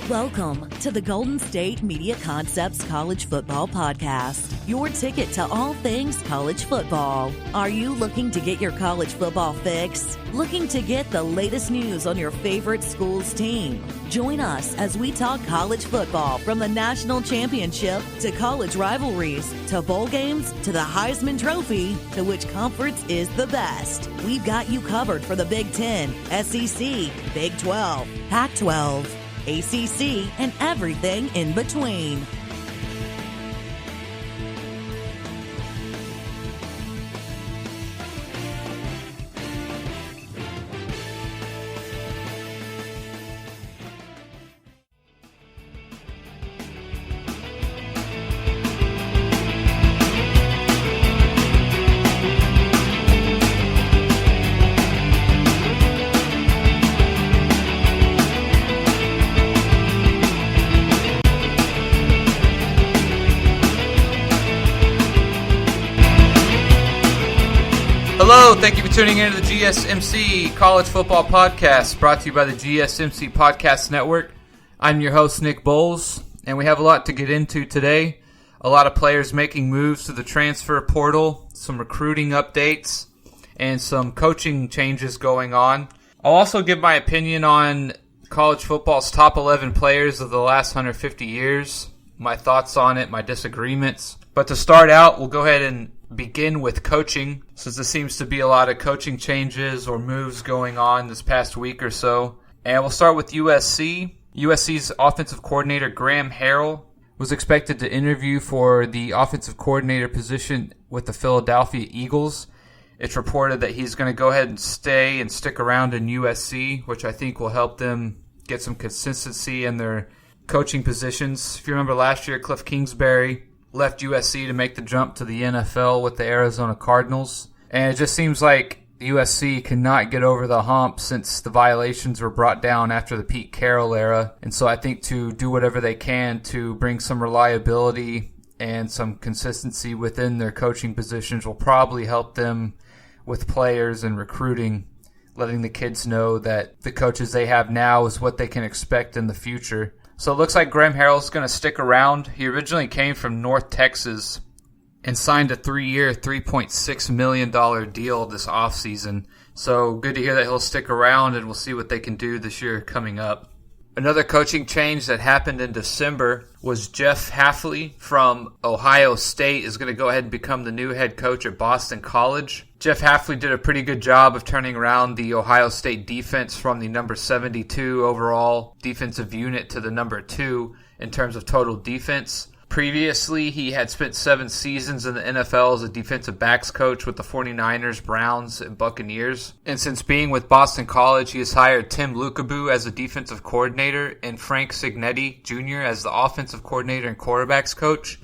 Welcome to the Golden State Media Concepts College Football Podcast, your ticket to all things college football. Are you looking to get your college football fix? Looking to get the latest news on your favorite school's team? Join us as we talk college football, from the national championship to college rivalries to bowl games to the Heisman Trophy to which conference is the best. We've got you covered for the Big Ten, SEC, Big 12, Pac-12, ACC, and everything in between. Hello, thank you for tuning in to the GSMC College Football Podcast, brought to you by the GSMC Podcast Network. I'm your host, Nick Bowles, and we have a lot to get into today. A lot of players making moves to the transfer portal, some recruiting updates, and some coaching changes going on. I'll also give my opinion on college football's top 11 players of the last 150 years, my thoughts on it, my disagreements. But to start out, we'll go ahead and begin with coaching, since there seems to be a lot of coaching changes or moves going on this past week or so. And we'll start with USC. USC's offensive coordinator, Graham Harrell, was expected to interview for the offensive coordinator position with the Philadelphia Eagles. It's reported that he's going to go ahead and stick around in USC, which I think will help them get some consistency in their coaching positions. If you remember last year, Cliff Kingsbury left USC to make the jump to the NFL with the Arizona Cardinals. And it just seems like USC cannot get over the hump since the violations were brought down after the Pete Carroll era. And so I think to do whatever they can to bring some reliability and some consistency within their coaching positions will probably help them with players and recruiting, letting the kids know that the coaches they have now is what they can expect in the future. So it looks like Graham Harrell's going to stick around. He originally came from North Texas and signed a 3-year, $3.6 million deal this offseason. So good to hear that he'll stick around, and we'll see what they can do this year coming up. Another coaching change that happened in December was Jeff Hafley from Ohio State is going to go ahead and become the new head coach at Boston College. Jeff Hafley did a pretty good job of turning around the Ohio State defense from the number 72 overall defensive unit to the number 2 in terms of total defense. Previously, he had spent 7 seasons in the NFL as a defensive backs coach with the 49ers, Browns, and Buccaneers. And since being with Boston College, he has hired Tim Lukabu as a defensive coordinator and Frank Cignetti Jr. as the offensive coordinator and quarterbacks coach.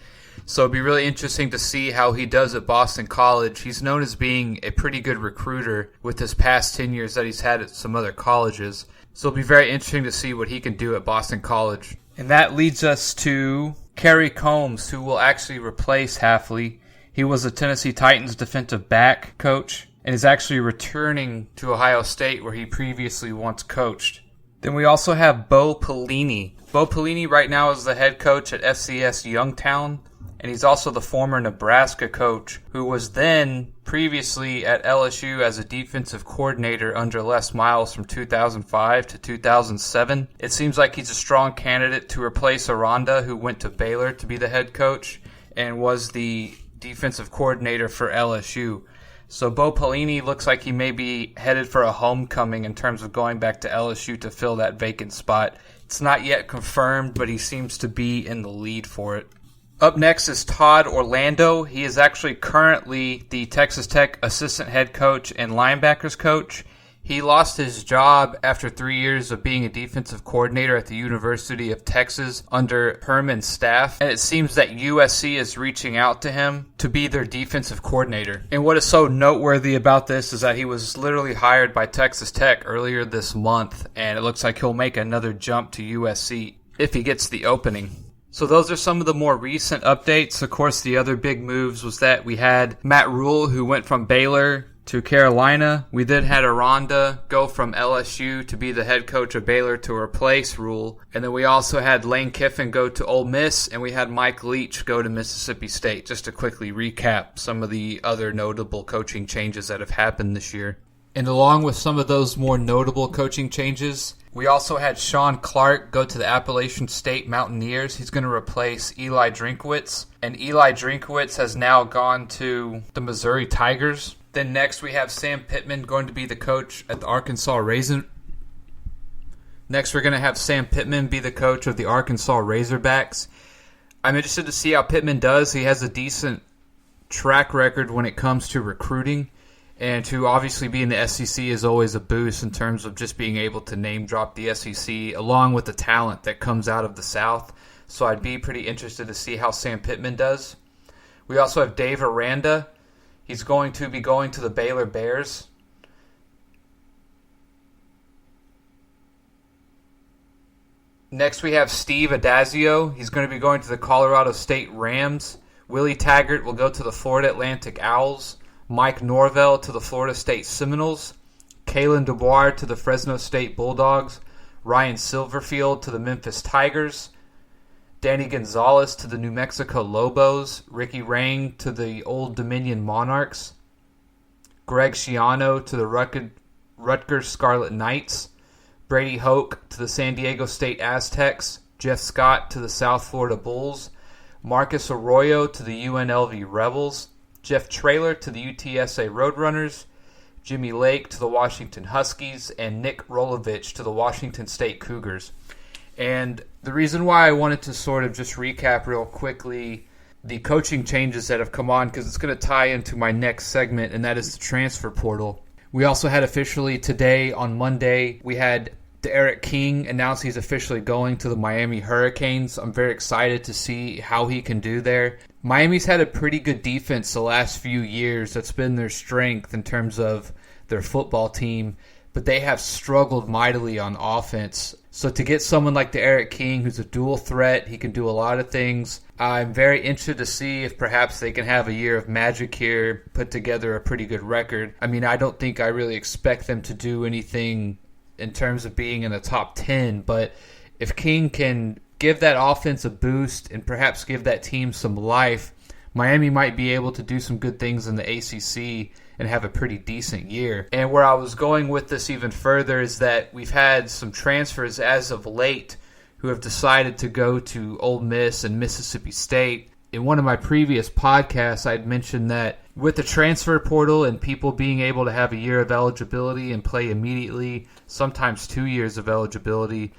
So it'll be really interesting to see how he does at Boston College. He's known as being a pretty good recruiter with his past 10 years that he's had at some other colleges. So it'll be very interesting to see what he can do at Boston College. And that leads us to Kerry Combs, who will actually replace Hafley. He was the Tennessee Titans defensive back coach and is actually returning to Ohio State, where he previously once coached. Then we also have Bo Pelini. Bo Pelini right now is the head coach at FCS Youngstown, and he's also the former Nebraska coach who was then previously at LSU as a defensive coordinator under Les Miles from 2005 to 2007. It seems like he's a strong candidate to replace Aranda, who went to Baylor to be the head coach and was the defensive coordinator for LSU. So Bo Pelini looks like he may be headed for a homecoming in terms of going back to LSU to fill that vacant spot. It's not yet confirmed, but he seems to be in the lead for it. Up next is Todd Orlando. He is actually currently the Texas Tech assistant head coach and linebackers coach. He lost his job after 3 years of being a defensive coordinator at the University of Texas under Herman's staff. And it seems that USC is reaching out to him to be their defensive coordinator. And what is so noteworthy about this is that he was literally hired by Texas Tech earlier this month. And it looks like he'll make another jump to USC if he gets the opening. So those are some of the more recent updates. Of course, the other big moves was that we had Matt Rule, who went from Baylor to Carolina. We then had Aranda go from LSU to be the head coach of Baylor to replace Rule. And then we also had Lane Kiffin go to Ole Miss, and we had Mike Leach go to Mississippi State, just to quickly recap some of the other notable coaching changes that have happened this year. And along with some of those more notable coaching changes, we also had Sean Clark go to the Appalachian State Mountaineers. He's going to replace Eli Drinkwitz. And Eli Drinkwitz has now gone to the Missouri Tigers. Then next we have Sam Pittman going to be the coach at the Arkansas Razorbacks. Next we're going to have Sam Pittman be the coach of the Arkansas Razorbacks. I'm interested to see how Pittman does. He has a decent track record when it comes to recruiting. And to obviously be in the SEC is always a boost in terms of just being able to name drop the SEC along with the talent that comes out of the South. So I'd be pretty interested to see how Sam Pittman does. We also have Dave Aranda. He's going to be going to the Baylor Bears. Next we have Steve Adazio. He's going to be going to the Colorado State Rams. Willie Taggart will go to the Florida Atlantic Owls. Mike Norvell to the Florida State Seminoles, Kalen DeBoer to the Fresno State Bulldogs, Ryan Silverfield to the Memphis Tigers, Danny Gonzalez to the New Mexico Lobos, Ricky Rang to the Old Dominion Monarchs, Greg Schiano to the Rutgers Scarlet Knights, Brady Hoke to the San Diego State Aztecs, Jeff Scott to the South Florida Bulls, Marcus Arroyo to the UNLV Rebels, Jeff Traylor to the UTSA Roadrunners, Jimmy Lake to the Washington Huskies, and Nick Rolovich to the Washington State Cougars. And the reason why I wanted to sort of just recap real quickly the coaching changes that have come on, because it's going to tie into my next segment, and that is the transfer portal. We also had officially today, on Monday, we had Derek King announce he's officially going to the Miami Hurricanes. I'm very excited to see how he can do there. Miami's had a pretty good defense the last few years. That's been their strength in terms of their football team, but they have struggled mightily on offense. So to get someone like Derek King, who's a dual threat, he can do a lot of things. I'm very interested to see if perhaps they can have a year of magic here, put together a pretty good record. I mean, I don't think I really expect them to do anything in terms of being in the top 10, but if King can give that offense a boost and perhaps give that team some life, Miami might be able to do some good things in the ACC and have a pretty decent year. And where I was going with this even further is that we've had some transfers as of late who have decided to go to Ole Miss and Mississippi State. In one of my previous podcasts, I'd mentioned that with the transfer portal and people being able to have a year of eligibility and play immediately, sometimes 2 years of eligibility,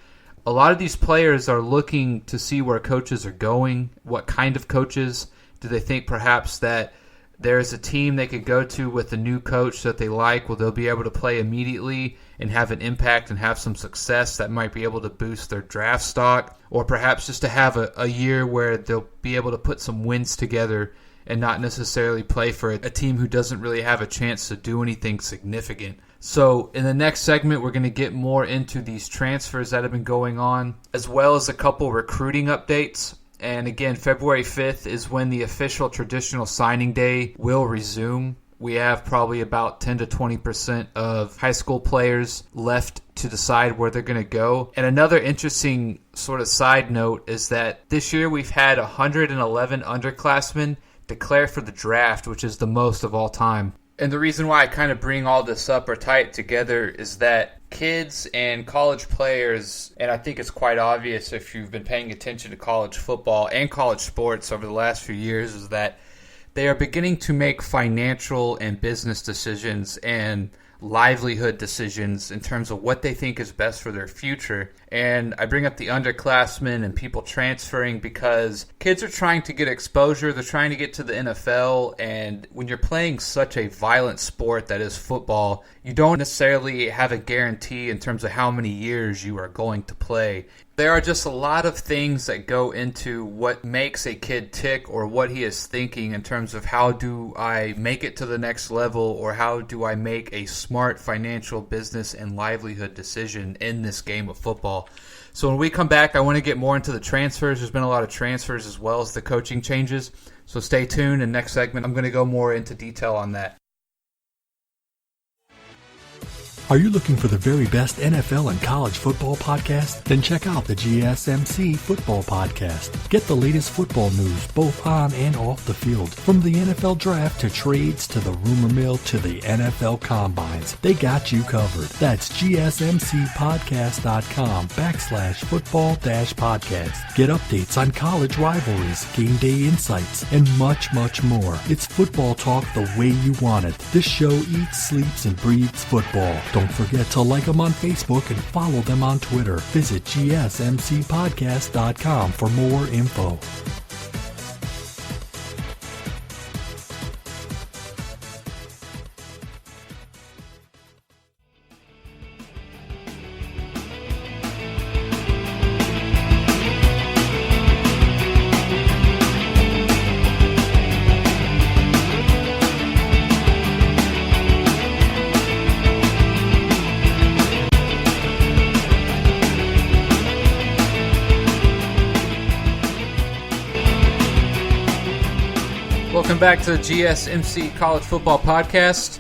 a lot of these players are looking to see where coaches are going, what kind of coaches. Do they think perhaps that there's a team they could go to with a new coach that they like, where they'll be able to play immediately and have an impact and have some success that might be able to boost their draft stock, or perhaps just to have a year where they'll be able to put some wins together and not necessarily play for a team who doesn't really have a chance to do anything significant. So in the next segment, we're going to get more into these transfers that have been going on, as well as a couple recruiting updates. And again, February 5th is when the official traditional signing day will resume. We have probably about 10 to 20% of high school players left to decide where they're going to go. And another interesting sort of side note is that this year we've had 111 underclassmen declare for the draft, which is the most of all time. And the reason why I kind of bring all this up or tie it together is that kids and college players, and I think it's quite obvious if you've been paying attention to college football and college sports over the last few years, is that they are beginning to make financial and business decisions and livelihood decisions in terms of what they think is best for their future. And I bring up the underclassmen and people transferring because kids are trying to get exposure. They're trying to get to the NFL. And when you're playing such a violent sport that is football, you don't necessarily have a guarantee in terms of how many years you are going to play. There are just a lot of things that go into what makes a kid tick or what he is thinking in terms of how do I make it to the next level, or how do I make a smart financial business and livelihood decision in this game of football. So when we come back, I want to get more into the transfers. There's been a lot of transfers as well as the coaching changes. So stay tuned. In next segment, I'm going to go more into detail on that. Are you looking for the very best NFL and college football podcast? Then check out the GSMC Football Podcast. Get the latest football news both on and off the field. From the NFL Draft to trades to the rumor mill to the NFL Combines, they got you covered. That's GSMCpodcast.com/football-podcast. Get updates on college rivalries, game day insights, and much, much more. It's football talk the way you want it. This show eats, sleeps, and breathes football. Don't forget to like them on Facebook and follow them on Twitter. Visit GSMCpodcast.com for more info. Welcome back to the GSMC College Football Podcast.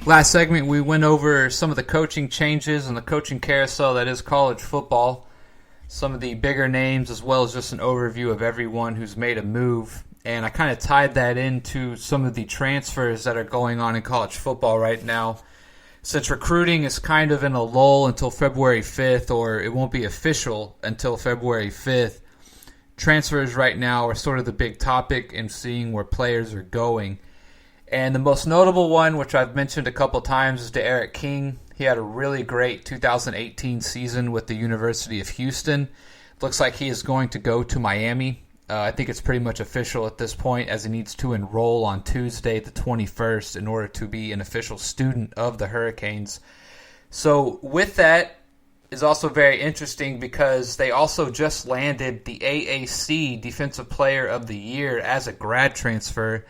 Last segment, we went over some of the coaching changes and the coaching carousel that is college football. Some of the bigger names, as well as just an overview of everyone who's made a move. And I kind of tied that into some of the transfers that are going on in college football right now. Since recruiting is kind of in a lull until February 5th, or it won't be official until February 5th, transfers right now are sort of the big topic in seeing where players are going. And the most notable one, which I've mentioned a couple times, is to Eric King. He had a really great 2018 season with the University of Houston. Looks like he is going to go to Miami. I think it's pretty much official at this point, as he needs to enroll on Tuesday the 21st in order to be an official student of the Hurricanes. So with that, is also very interesting because they also just landed the AAC Defensive Player of the Year as a grad transfer.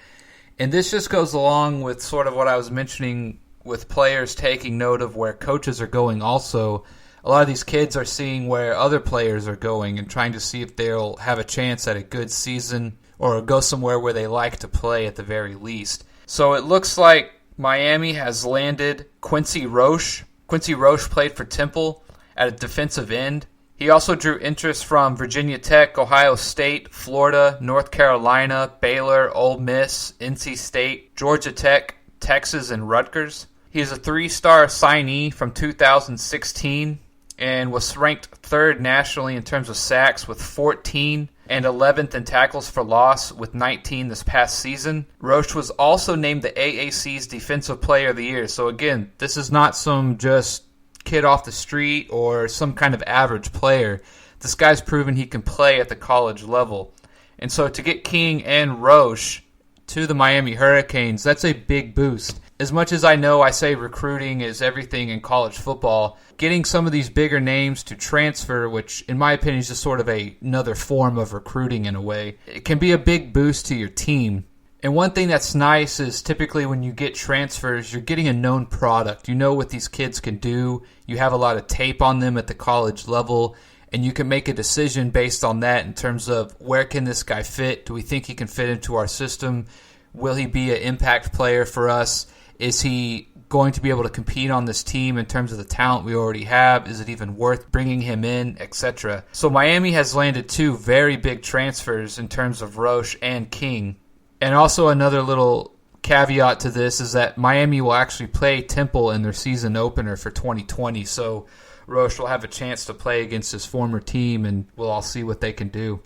And this just goes along with sort of what I was mentioning with players taking note of where coaches are going also. A lot of these kids are seeing where other players are going and trying to see if they'll have a chance at a good season or go somewhere where they like to play at the very least. So it looks like Miami has landed Quincy Roche. Quincy Roche played for Temple at a defensive end. He also drew interest from Virginia Tech, Ohio State, Florida, North Carolina, Baylor, Ole Miss, NC State, Georgia Tech, Texas, and Rutgers. He is a 3-star signee from 2016 and was ranked 3rd nationally in terms of sacks with 14 and 11th in tackles for loss with 19 this past season. Roche was also named the AAC's Defensive Player of the Year. So again, this is not some just kid off the street or some kind of average player. This guy's proven he can play at the college level. And so to get King and Roche to the Miami Hurricanes, that's a big boost. As much as I know I say recruiting is everything in college football, getting some of these bigger names to transfer, which in my opinion is just sort of another form of recruiting in a way, it can be a big boost to your team. And one thing that's nice is typically when you get transfers, you're getting a known product. You know what these kids can do. You have a lot of tape on them at the college level, and you can make a decision based on that in terms of where can this guy fit? Do we think he can fit into our system? Will he be an impact player for us? Is he going to be able to compete on this team in terms of the talent we already have? Is it even worth bringing him in, etc.? So Miami has landed 2 very big transfers in terms of Roche and King. And also another little caveat to this is that Miami will actually play Temple in their season opener for 2020. So Roche will have a chance to play against his former team, and we'll all see what they can do.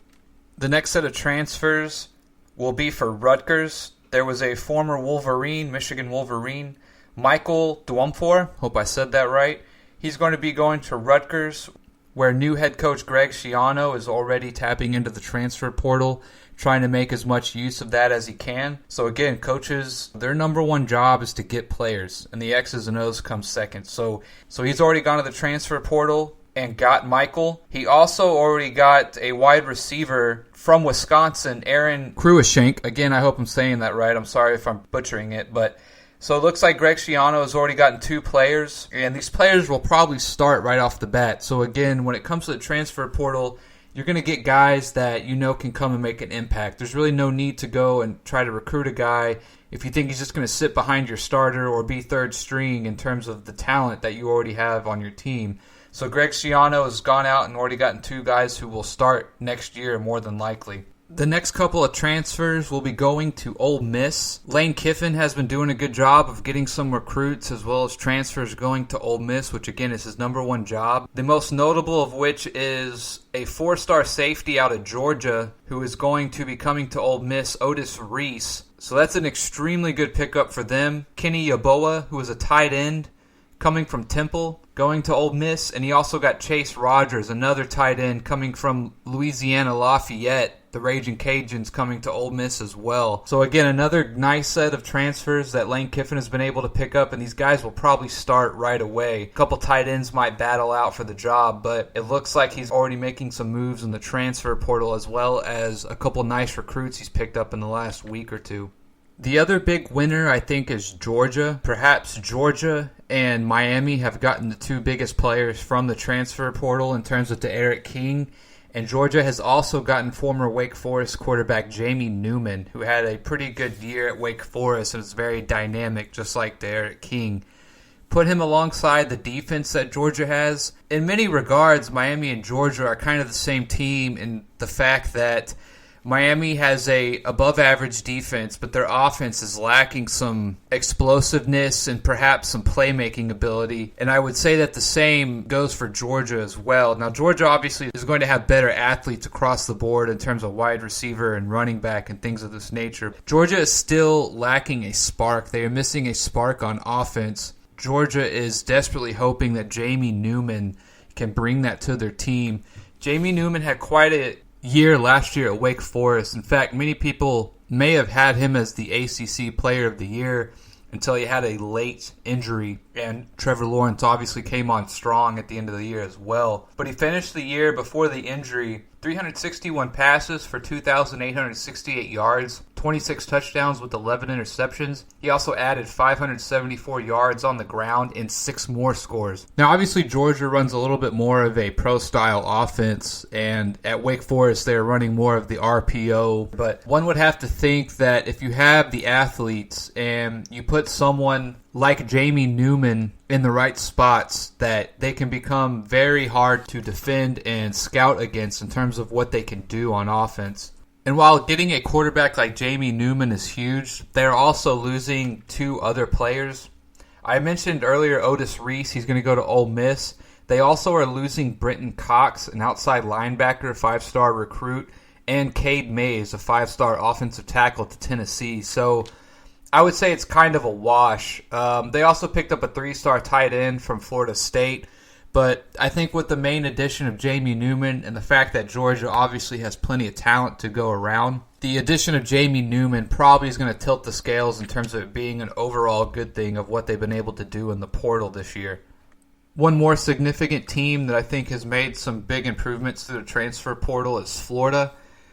The next set of transfers will be for Rutgers. There was a former Wolverine, Michigan Wolverine, Michael Duamfor. Hope I said that right. He's going to be going to Rutgers, where new head coach Greg Schiano is already tapping into the transfer portal, trying to make as much use of that as he can. So again, coaches, their number one job is to get players, and the X's and O's come second. So he's already gone to the transfer portal and got Michael. He also already got a wide receiver from Wisconsin, Aaron Cruikshank. Again, I hope I'm saying that right. I'm sorry if I'm butchering it, but so it looks like Greg Schiano has already gotten 2 players, and these players will probably start right off the bat. So again, when it comes to the transfer portal, you're going to get guys that you know can come and make an impact. There's really no need to go and try to recruit a guy if you think he's just going to sit behind your starter or be third string in terms of the talent that you already have on your team. So Greg Schiano has gone out and already gotten 2 guys who will start next year more than likely. The next couple of transfers will be going to Ole Miss. Lane Kiffin has been doing a good job of getting some recruits as well as transfers going to Ole Miss, which again is his number 1 job. The most notable of which is a 4-star safety out of Georgia who is going to be coming to Ole Miss, Otis Reese. So that's an extremely good pickup for them. Kenny Yeboah, who is a tight end, coming from Temple, going to Ole Miss. And he also got Chase Rogers, another tight end, coming from Louisiana Lafayette. The Raging Cajuns coming to Ole Miss as well. So again, another nice set of transfers that Lane Kiffin has been able to pick up, and these guys will probably start right away. A couple tight ends might battle out for the job, but it looks like he's already making some moves in the transfer portal as well as a couple nice recruits he's picked up in the last week or 2. The other big winner, I think, is Georgia. Perhaps Georgia and Miami have gotten the 2 biggest players from the transfer portal in terms of D'Eriq King. And Georgia has also gotten former Wake Forest quarterback Jamie Newman, who had a pretty good year at Wake Forest and is very dynamic, just like D'Eriq King. Put him alongside the defense that Georgia has. In many regards, Miami and Georgia are kind of the same team in the fact that Miami has a above-average defense, but their offense is lacking some explosiveness and perhaps some playmaking ability. And I would say that the same goes for Georgia as well. Now, Georgia obviously is going to have better athletes across the board in terms of wide receiver and running back and things of this nature. Georgia is still lacking a spark. They are missing a spark on offense. Georgia is desperately hoping that Jamie Newman can bring that to their team. Jamie Newman had quite a year last year at Wake Forest. In fact, many people may have had him as the ACC Player of the Year until he had a late injury, and Trevor Lawrence obviously came on strong at the end of the year as well. But he finished the year before the injury, 361 passes for 2,868 yards, 26 touchdowns with 11 interceptions. He also added 574 yards on the ground and 6 more scores. Now, obviously, Georgia runs a little bit more of a pro-style offense, and at Wake Forest, they're running more of the RPO. But one would have to think that if you have the athletes and you put someone like Jamie Newman in the right spots, that they can become very hard to defend and scout against in terms of what they can do on offense. And while getting a quarterback like Jamie Newman is huge, they're also losing 2 other players. I mentioned earlier Otis Reese, he's going to go to Ole Miss. They also are losing Brenton Cox, an outside linebacker, 5-star recruit, and Cade Mays, a 5-star offensive tackle, to Tennessee. So I would say it's kind of a wash. They also picked up a 3-star tight end from Florida State. But I think with the main addition of Jamie Newman and the fact that Georgia obviously has plenty of talent to go around, the addition of Jamie Newman probably is going to tilt the scales in terms of it being an overall good thing of what they've been able to do in the portal this year. One more significant team that I think has made some big improvements to the transfer portal is Florida.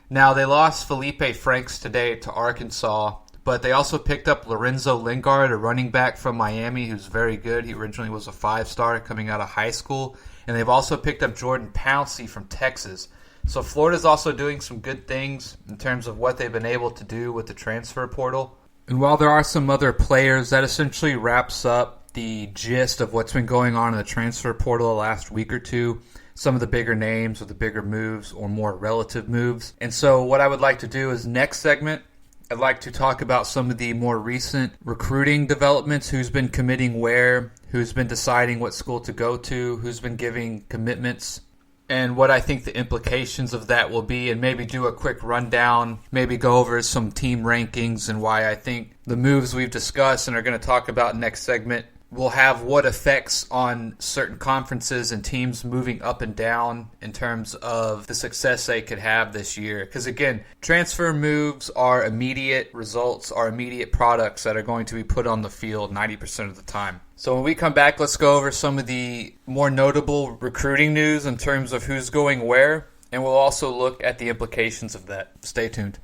Now, they lost Felipe Franks today to Arkansas, but they also picked up Lorenzo Lingard, a running back from Miami who's very good. He originally was a 5-star coming out of high school. And they've also picked up Jordan Pouncey from Texas. So Florida's also doing some good things in terms of what they've been able to do with the transfer portal. And while there are some other players, that essentially wraps up the gist of what's been going on in the transfer portal the last week or 2. Some of the bigger names or the bigger moves or more relative moves. And so what I would like to do is next segment, I'd like to talk about some of the more recent recruiting developments, who's been committing where, who's been deciding what school to go to, who's been giving commitments, and what I think the implications of that will be, and maybe do a quick rundown, maybe go over some team rankings and why I think the moves we've discussed and are going to talk about next segment will have what effects on certain conferences and teams moving up and down in terms of the success they could have this year. Because again, transfer moves are immediate results, are immediate products that are going to be put on the field 90% of the time. So when we come back, let's go over some of the more notable recruiting news in terms of who's going where, and we'll also look at the implications of that. Stay tuned.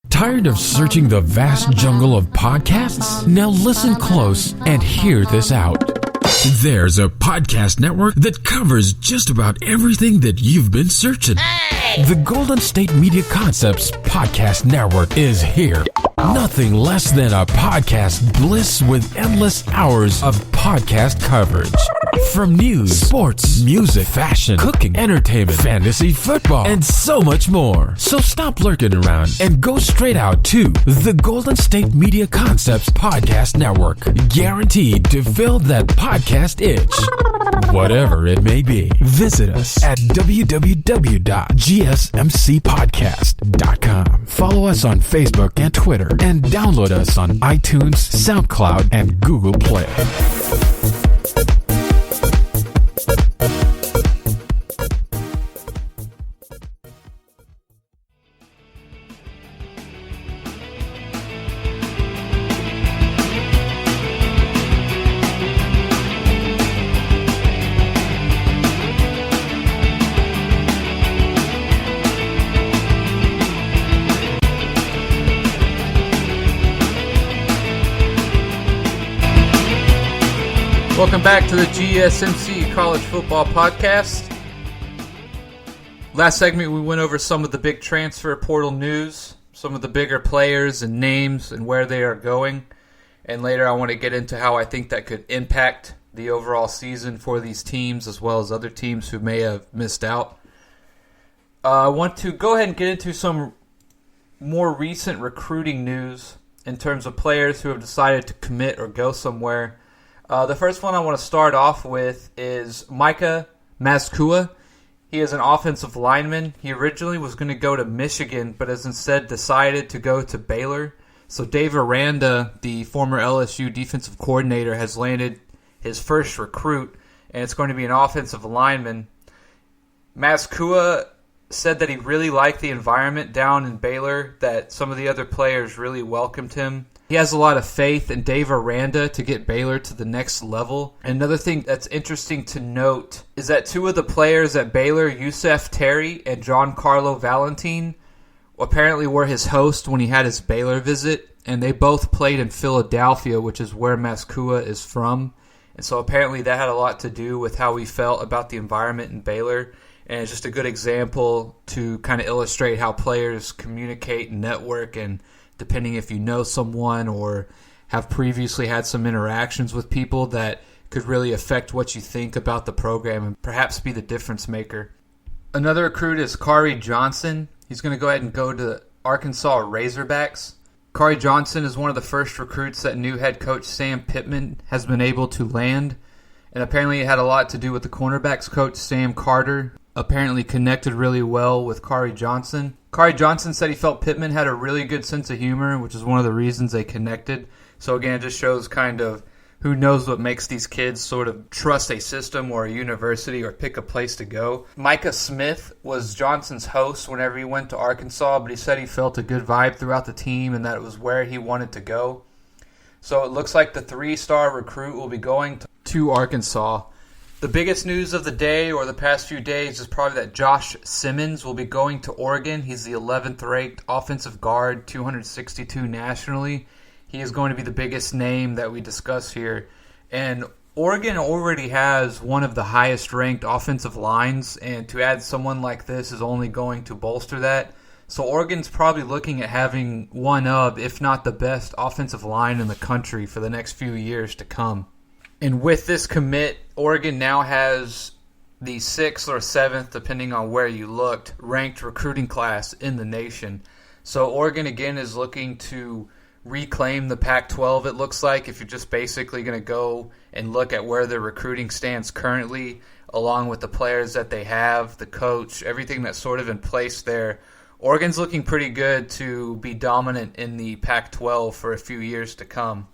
Tired of searching the vast jungle of podcasts? Now listen close and hear this out. There's a podcast network that covers just about everything that you've been searching. Hey! The Golden State Media Concepts Podcast Network is here. Nothing less than a podcast bliss with endless hours of podcast coverage. From news, sports, music, fashion, cooking, entertainment, fantasy, football, and so much more. So stop lurking around and go straight out to the Golden State Media Concepts Podcast Network. Guaranteed to fill that podcast itch. Whatever it may be. Visit us at www.gsmcpodcast.com. Follow us on Facebook and Twitter, and download us on iTunes, SoundCloud, and Google Play. Welcome back to the GSMC College Football Podcast. Last segment, we went over some of the big transfer portal news, some of the bigger players and names and where they are going. And later I want to get into how I think that could impact the overall season for these teams as well as other teams who may have missed out. I want to go ahead and get into some more recent recruiting news in terms of players who have decided to commit or go somewhere. The first one I want to start off with is Micah Mazkua. He is an offensive lineman. He originally was going to go to Michigan, but has instead decided to go to Baylor. So Dave Aranda, the former LSU defensive coordinator, has landed his first recruit, and it's going to be an offensive lineman. Mazkua said that he really liked the environment down in Baylor, that some of the other players really welcomed him. He has a lot of faith in Dave Aranda to get Baylor to the next level. And another thing that's interesting to note is that two of the players at Baylor, Yusef Terry and Giancarlo Valentin, apparently were his host when he had his Baylor visit. And they both played in Philadelphia, which is where Mazkua is from. And so apparently that had a lot to do with how he felt about the environment in Baylor. And it's just a good example to kind of illustrate how players communicate and network, and depending if you know someone or have previously had some interactions with people, that could really affect what you think about the program and perhaps be the difference maker. Another recruit is Kari Johnson. He's going to go ahead and go to Arkansas Razorbacks. Kari Johnson is one of the first recruits that new head coach Sam Pittman has been able to land. And apparently it had a lot to do with the cornerbacks coach Sam Carter. Apparently connected really well with Kari Johnson. Kari Johnson said he felt Pittman had a really good sense of humor, which is one of the reasons they connected. So again, it just shows kind of who knows what makes these kids sort of trust a system or a university or pick a place to go. Micah Smith was Johnson's host whenever he went to Arkansas, but he said he felt a good vibe throughout the team and that it was where he wanted to go. So it looks like the 3-star recruit will be going to Arkansas. The biggest news of the day or the past few days is probably that Josh Simmons will be going to Oregon. He's the 11th ranked offensive guard, 262 nationally. He is going to be the biggest name that we discuss here. And Oregon already has one of the highest ranked offensive lines, and to add someone like this is only going to bolster that. So Oregon's probably looking at having one of, if not the best, offensive line in the country for the next few years to come. And with this commit, Oregon now has the 6th or 7th, depending on where you looked, ranked recruiting class in the nation. So Oregon, again, is looking to reclaim the Pac-12, it looks like, if you're just basically going to go and look at where their recruiting stands currently, along with the players that they have, the coach, everything that's sort of in place there. Oregon's looking pretty good to be dominant in the Pac-12 for a few years to come.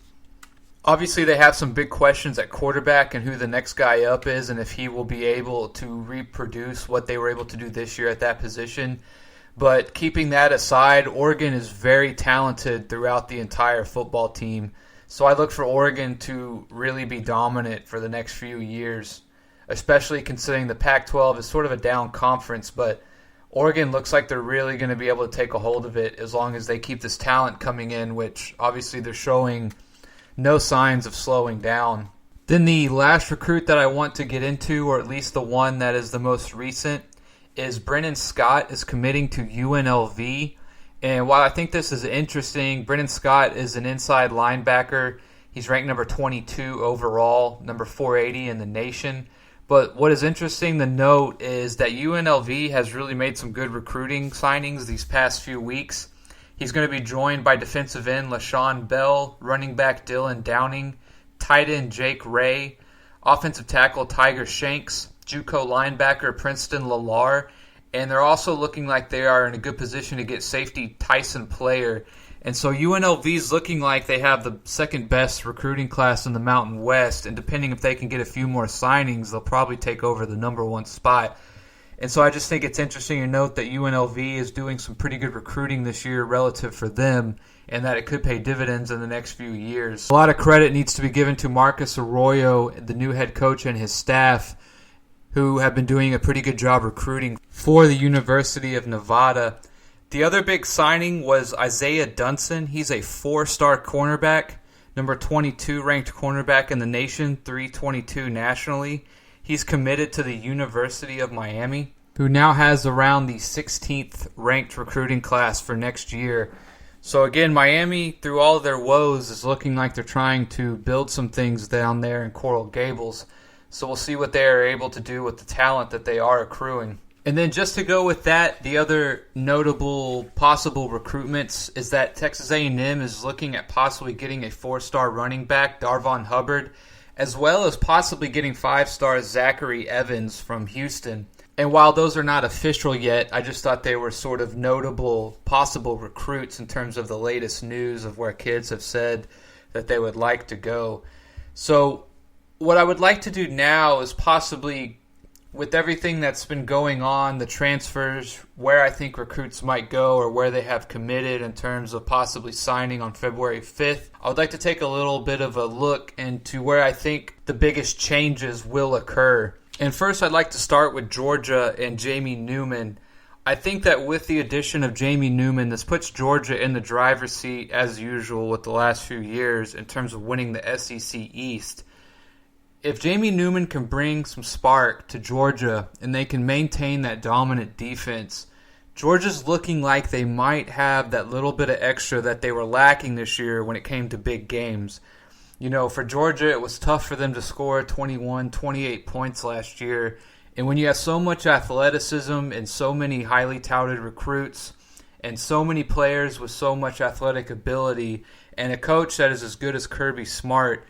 Obviously, they have some big questions at quarterback and who the next guy up is and if he will be able to reproduce what they were able to do this year at that position. But keeping that aside, Oregon is very talented throughout the entire football team. So I look for Oregon to really be dominant for the next few years, especially considering the Pac-12 is sort of a down conference, but Oregon looks like they're really going to be able to take a hold of it as long as they keep this talent coming in, which obviously they're showing no signs of slowing down. Then the last recruit that I want to get into, or at least the one that is the most recent, is Brennan Scott is committing to UNLV. And while I think this is interesting, Brennan Scott is an inside linebacker. He's ranked number 22 overall, number 480 in the nation. But what is interesting to note is that UNLV has really made some good recruiting signings these past few weeks. He's going to be joined by defensive end LaShawn Bell, running back Dylan Downing, tight end Jake Ray, offensive tackle Tiger Shanks, JUCO linebacker Princeton Lallar, and they're also looking like they are in a good position to get safety Tyson Player. And so UNLV is looking like they have the second best recruiting class in the Mountain West, and depending if they can get a few more signings, they'll probably take over the number one spot. And so I just think it's interesting to note that UNLV is doing some pretty good recruiting this year relative for them, and that it could pay dividends in the next few years. A lot of credit needs to be given to Marcus Arroyo, the new head coach, and his staff, who have been doing a pretty good job recruiting for the University of Nevada. The other big signing was Isaiah Dunson. He's a 4-star cornerback, number 22 ranked cornerback in the nation, 322 nationally. He's committed to the University of Miami, who now has around the 16th ranked recruiting class for next year. So again, Miami, through all of their woes, is looking like they're trying to build some things down there in Coral Gables. So we'll see what they are able to do with the talent that they are accruing. And then just to go with that, the other notable possible recruitments is that Texas A&M is looking at possibly getting a 4-star running back, Darvon Hubbard, as well as possibly getting 5-star Zachary Evans from Houston. And while those are not official yet, I just thought they were sort of notable possible recruits in terms of the latest news of where kids have said that they would like to go. So what I would like to do now is possibly, with everything that's been going on, the transfers, where I think recruits might go or where they have committed in terms of possibly signing on February 5th, I would like to take a little bit of a look into where I think the biggest changes will occur. And first, I'd like to start with Georgia and Jamie Newman. I think that with the addition of Jamie Newman, this puts Georgia in the driver's seat as usual with the last few years in terms of winning the SEC East. If Jamie Newman can bring some spark to Georgia and they can maintain that dominant defense, Georgia's looking like they might have that little bit of extra that they were lacking this year when it came to big games. You know, for Georgia, it was tough for them to score 21, 28 points last year. And when you have so much athleticism and so many highly touted recruits and so many players with so much athletic ability and a coach that is as good as Kirby Smart,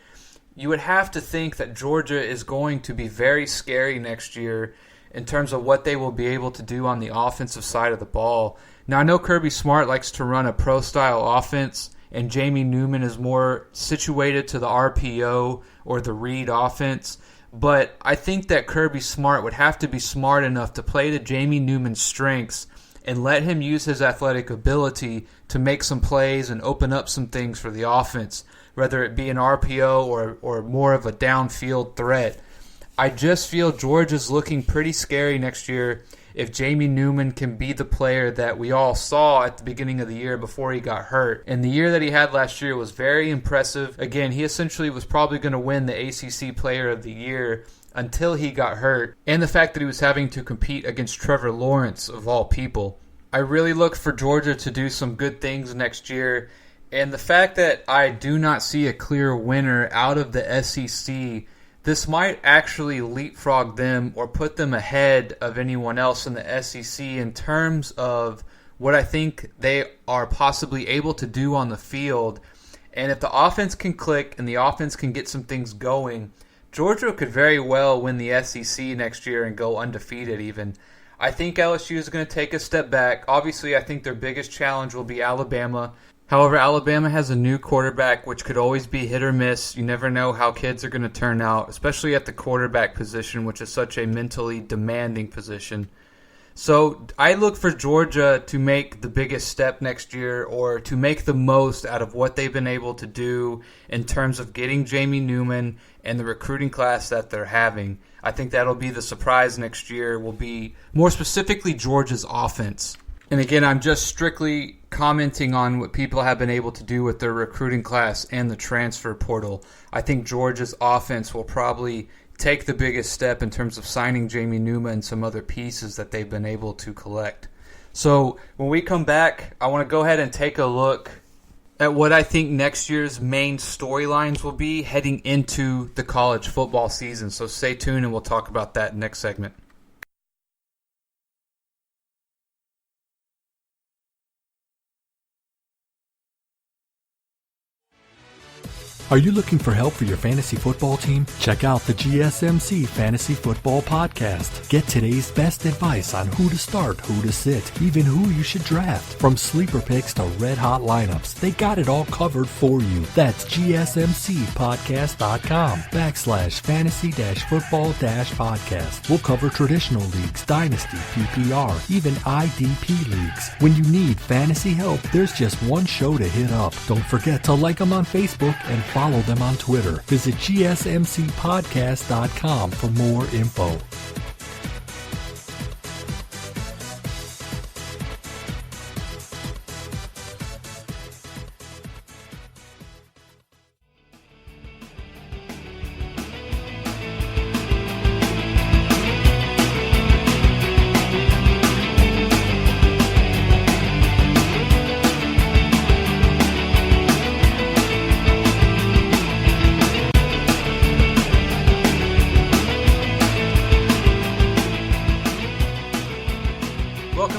you would have to think that Georgia is going to be very scary next year in terms of what they will be able to do on the offensive side of the ball. Now, I know Kirby Smart likes to run a pro-style offense, and Jamie Newman is more situated to the RPO or the read offense, but I think that Kirby Smart would have to be smart enough to play to Jamie Newman's strengths and let him use his athletic ability to make some plays and open up some things for the offense, whether it be an RPO or more of a downfield threat. I just feel Georgia's looking pretty scary next year if Jamie Newman can be the player that we all saw at the beginning of the year before he got hurt. And the year that he had last year was very impressive. Again, he essentially was probably going to win the ACC Player of the Year until he got hurt, and the fact that he was having to compete against Trevor Lawrence, of all people. I really look for Georgia to do some good things next year, and the fact that I do not see a clear winner out of the SEC, this might actually leapfrog them or put them ahead of anyone else in the SEC in terms of what I think they are possibly able to do on the field. And if the offense can click and the offense can get some things going, Georgia could very well win the SEC next year and go undefeated even. I think LSU is going to take a step back. Obviously, I think their biggest challenge will be Alabama. However, Alabama has a new quarterback, which could always be hit or miss. You never know how kids are going to turn out, especially at the quarterback position, which is such a mentally demanding position. So I look for Georgia to make the biggest step next year, or to make the most out of what they've been able to do in terms of getting Jamie Newman and the recruiting class that they're having. I think that'll be the surprise next year, will be more specifically Georgia's offense. And again, I'm just strictly commenting on what people have been able to do with their recruiting class and the transfer portal. I think Georgia's offense will probably take the biggest step in terms of signing Jamie Newman and some other pieces that they've been able to collect. So when we come back, I want to go ahead and take a look at what I think next year's main storylines will be heading into the college football season. So stay tuned and we'll talk about that next segment. Are you looking for help for your fantasy football team? Check out the GSMC Fantasy Football Podcast. Get today's best advice on who to start, who to sit, even who you should draft. From sleeper picks to red-hot lineups, they got it all covered for you. That's GSMCpodcast.com/fantasy-football-podcast. We'll cover traditional leagues, dynasty, PPR, even IDP leagues. When you need fantasy help, there's just one show to hit up. Don't forget to like them on Facebook and follow them on Twitter. Visit GSMCpodcast.com for more info.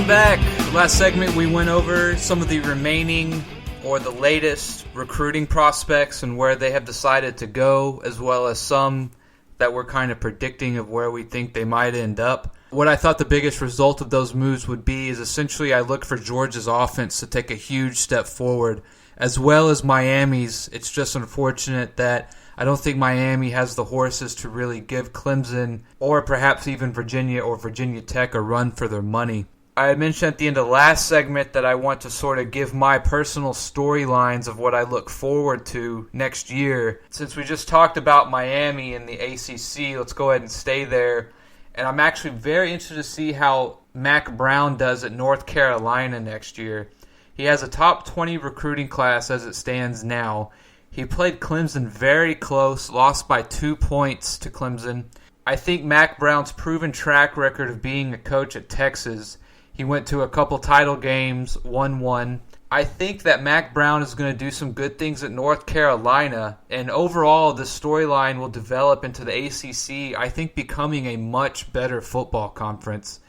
Back. Last segment we went over some of the remaining or the latest recruiting prospects and where they have decided to go, as well as some that we're kind of predicting of where we think they might end up. What I thought the biggest result of those moves would be is essentially I look for Georgia's offense to take a huge step forward, as well as Miami's. It's just unfortunate that I don't think Miami has the horses to really give Clemson or perhaps even Virginia or Virginia Tech a run for their money. I had mentioned at the end of the last segment that I want to sort of give my personal storylines of what I look forward to next year. Since we just talked about Miami and the ACC, let's go ahead and stay there. And I'm actually very interested to see how Mack Brown does at North Carolina next year. He has a top 20 recruiting class as it stands now. He played Clemson very close, lost by 2 points to Clemson. I think Mack Brown's proven track record of being a coach at Texas, he went to a couple title games, won one. I think that Mack Brown is going to do some good things at North Carolina, and overall the storyline will develop into the ACC, I think, becoming a much better football conference.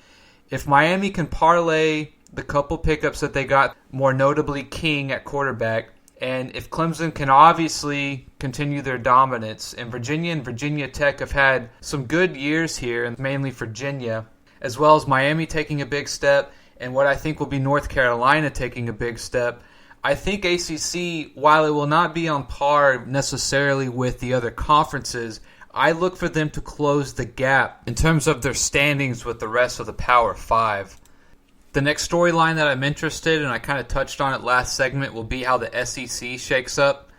If Miami can parlay the couple pickups that they got, more notably King at quarterback, and if Clemson can obviously continue their dominance, and Virginia Tech have had some good years here, and mainly Virginia, as well as Miami taking a big step, and what I think will be North Carolina taking a big step, I think ACC, while it will not be on par necessarily with the other conferences, I look for them to close the gap in terms of their standings with the rest of the Power Five. The next storyline that I'm interested in, and I kind of touched on it last segment, will be how the SEC shakes up.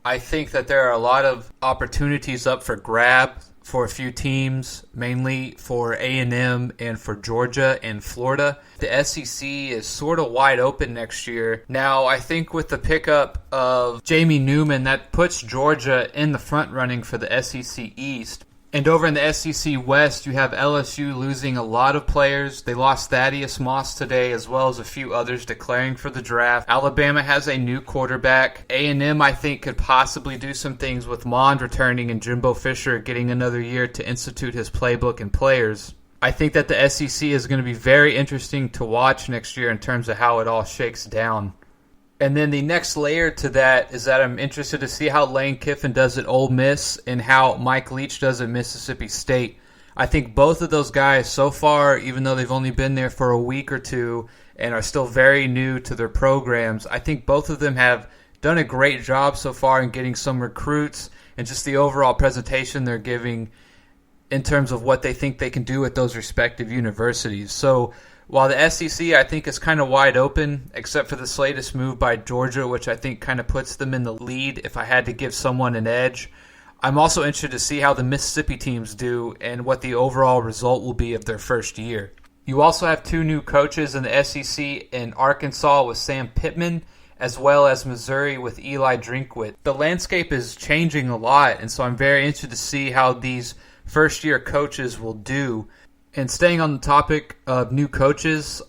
I think that there are a lot of opportunities up for grab for a few teams, mainly for A&M and for Georgia and Florida. The SEC is sort of wide open next year. Now, I think with the pickup of Jamie Newman, that puts Georgia in the front running for the SEC East. And over in the SEC West, you have LSU losing a lot of players. They lost Thaddeus Moss today, as well as a few others declaring for the draft. Alabama has a new quarterback. A&M, I think, could possibly do some things with Mond returning and Jimbo Fisher getting another year to institute his playbook and players. I think that the SEC is going to be very interesting to watch next year in terms of how it all shakes down. And then the next layer to that is that I'm interested to see how Lane Kiffin does at Ole Miss and how Mike Leach does at Mississippi State. I think both of those guys so far, even though they've only been there for a week or two and are still very new to their programs, I think both of them have done a great job so far in getting some recruits and just the overall presentation they're giving in terms of what they think they can do at those respective universities. So while the SEC, I think, is kind of wide open, except for this latest move by Georgia, which I think kind of puts them in the lead if I had to give someone an edge, I'm also interested to see how the Mississippi teams do and what the overall result will be of their first year. You also have two new coaches in the SEC in Arkansas with Sam Pittman, as well as Missouri with Eli Drinkwitz. The landscape is changing a lot, and so I'm very interested to see how these first-year coaches will do. And staying on the topic of new coaches,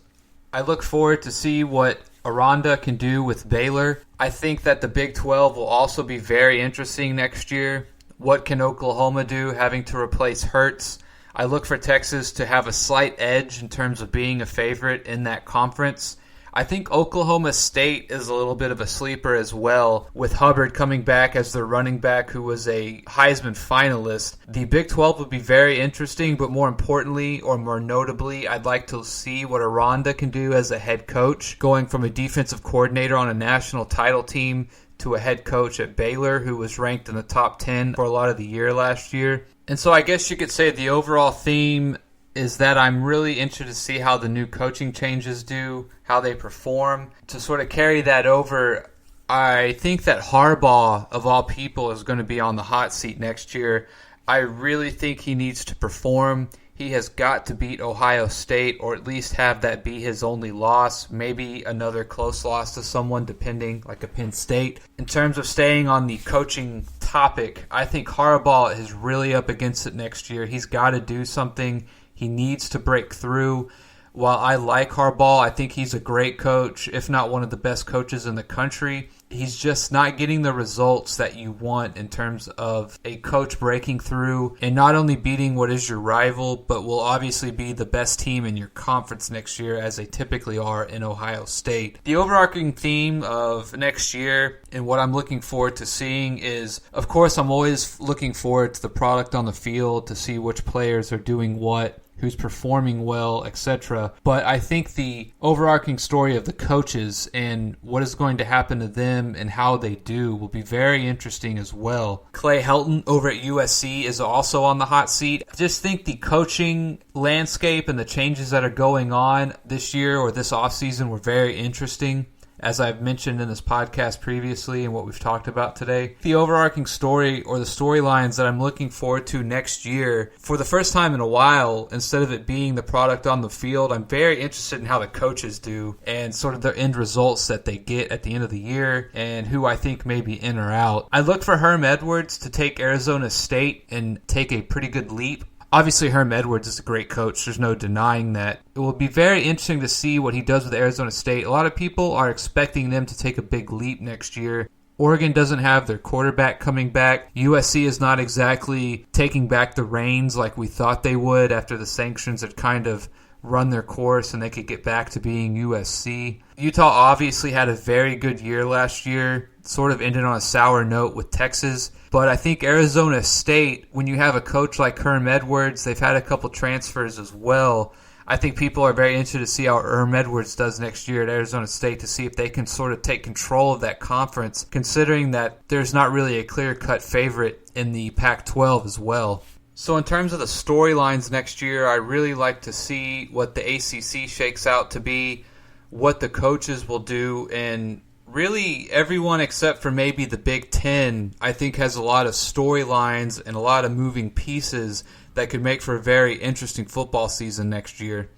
I look forward to see what Aranda can do with Baylor. I think that the Big 12 will also be very interesting next year. What can Oklahoma do having to replace Hurts? I look for Texas to have a slight edge in terms of being a favorite in that conference. I think Oklahoma State is a little bit of a sleeper as well, with Hubbard coming back as their running back who was a Heisman finalist. The Big 12 would be very interesting, but more importantly, or more notably, I'd like to see what Aranda can do as a head coach, going from a defensive coordinator on a national title team to a head coach at Baylor who was ranked in the top 10 for a lot of the year last year. And so I guess you could say the overall theme is that I'm really interested to see how the new coaching changes do, how they perform. To sort of carry that over, I think that Harbaugh, of all people, is going to be on the hot seat next year. I really think he needs to perform. He has got to beat Ohio State, or at least have that be his only loss. Maybe another close loss to someone, depending, like a Penn State. In terms of staying on the coaching topic, I think Harbaugh is really up against it next year. He's got to do something. He needs to break through. While I like Harbaugh, I think he's a great coach, if not one of the best coaches in the country. He's just not getting the results that you want in terms of a coach breaking through and not only beating what is your rival, but will obviously be the best team in your conference next year, as they typically are in Ohio State. The overarching theme of next year and what I'm looking forward to seeing is, of course, I'm always looking forward to the product on the field to see which players are doing what, who's performing well, etc. But I think the overarching story of the coaches and what is going to happen to them and how they do will be very interesting as well. Clay Helton over at USC is also on the hot seat. I just think the coaching landscape and the changes that are going on this year or this offseason were very interesting, as I've mentioned in this podcast previously and what we've talked about today. The overarching story or the storylines that I'm looking forward to next year, for the first time in a while, instead of it being the product on the field, I'm very interested in how the coaches do and sort of the end results that they get at the end of the year and who I think may be in or out. I look for Herm Edwards to take Arizona State and take a pretty good leap. Obviously, Herm Edwards is a great coach. There's no denying that. It will be very interesting to see what he does with Arizona State. A lot of people are expecting them to take a big leap next year. Oregon doesn't have their quarterback coming back. USC is not exactly taking back the reins like we thought they would after the sanctions had kind of run their course and they could get back to being USC. Utah obviously had a very good year last year, sort of ended on a sour note with Texas. But I think Arizona State, when you have a coach like Herm Edwards, they've had a couple transfers as well. I think people are very interested to see how Herm Edwards does next year at Arizona State to see if they can sort of take control of that conference, considering that there's not really a clear-cut favorite in the Pac-12 as well. So in terms of the storylines next year, I really like to see what the ACC shakes out to be, what the coaches will do, and really everyone except for maybe the Big Ten, I think, has a lot of storylines and a lot of moving pieces that could make for a very interesting football season next year.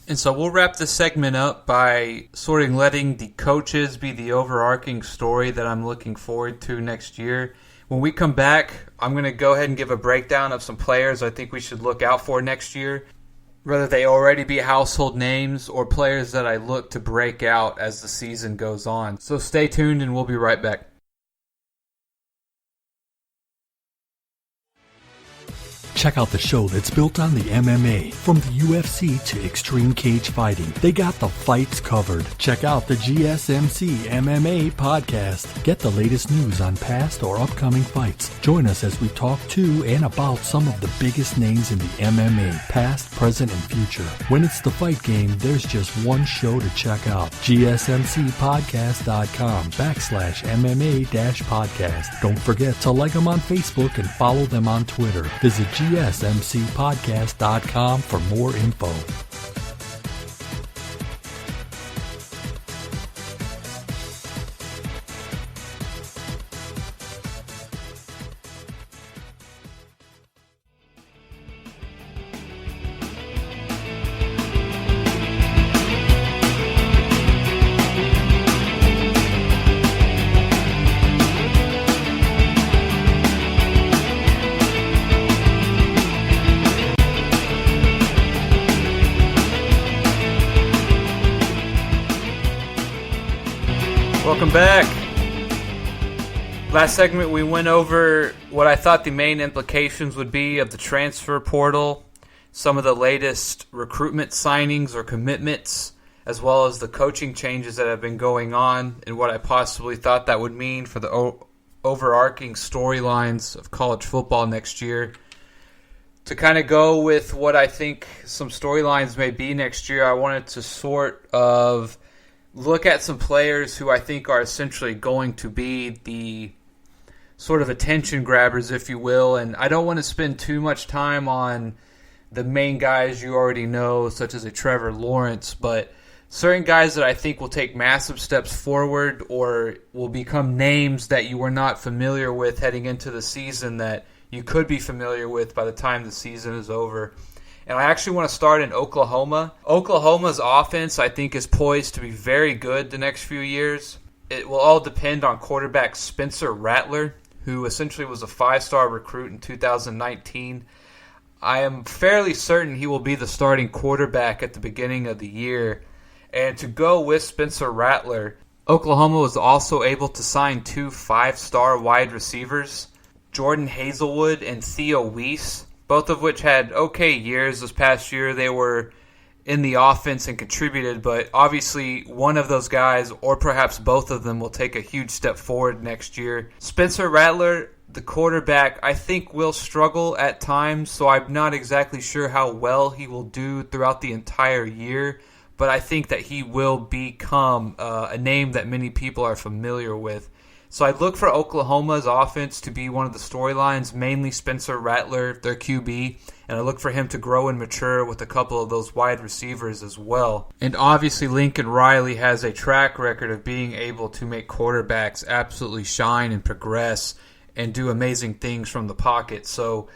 And so we'll wrap this segment up by sort of letting the coaches be the overarching story that I'm looking forward to next year. When we come back, I'm going to go ahead and give a breakdown of some players I think we should look out for next year, whether they already be household names or players that I look to break out as the season goes on. So stay tuned and we'll be right back. Check out the show that's built on the MMA. From the UFC to extreme cage fighting, they got the fights covered. Check out the GSMC MMA podcast. Get the latest news on past or upcoming fights. Join us as we talk to and about some of the biggest names in the MMA, past, present, and future. When it's the fight game, there's just one show to check out. GSMCpodcast.com/MMA-podcast. Don't forget to like them on Facebook and follow them on Twitter. Visit GSMCpodcast.com for more info. Welcome back. Last segment, we went over what I thought the main implications would be of the transfer portal, some of the latest recruitment signings or commitments, as well as the coaching changes that have been going on, and what I possibly thought that would mean for the overarching storylines of college football next year. To kind of go with what I think some storylines may be next year, I wanted to sort of look at some players who I think are essentially going to be the sort of attention grabbers, if you will. And I don't want to spend too much time on the main guys you already know, such as a Trevor Lawrence, but certain guys that I think will take massive steps forward or will become names that you were not familiar with heading into the season that you could be familiar with by the time the season is over. And I actually want to start in Oklahoma. Oklahoma's offense, I think, is poised to be very good the next few years. It will all depend on quarterback Spencer Rattler, who essentially was a 5-star recruit in 2019. I am fairly certain he will be the starting quarterback at the beginning of the year. And to go with Spencer Rattler, Oklahoma was also able to sign 2 5-star wide receivers, Jordan Hazelwood and Theo Weiss, both of which had okay years this past year. They were in the offense and contributed, but obviously one of those guys, or perhaps both of them, will take a huge step forward next year. Spencer Rattler, the quarterback, I think will struggle at times, so I'm not exactly sure how well he will do throughout the entire year, but I think that he will become a name that many people are familiar with. So I look for Oklahoma's offense to be one of the storylines, mainly Spencer Rattler, their QB, and I look for him to grow and mature with a couple of those wide receivers as well. And obviously Lincoln Riley has a track record of being able to make quarterbacks absolutely shine and progress and do amazing things from the pocket. So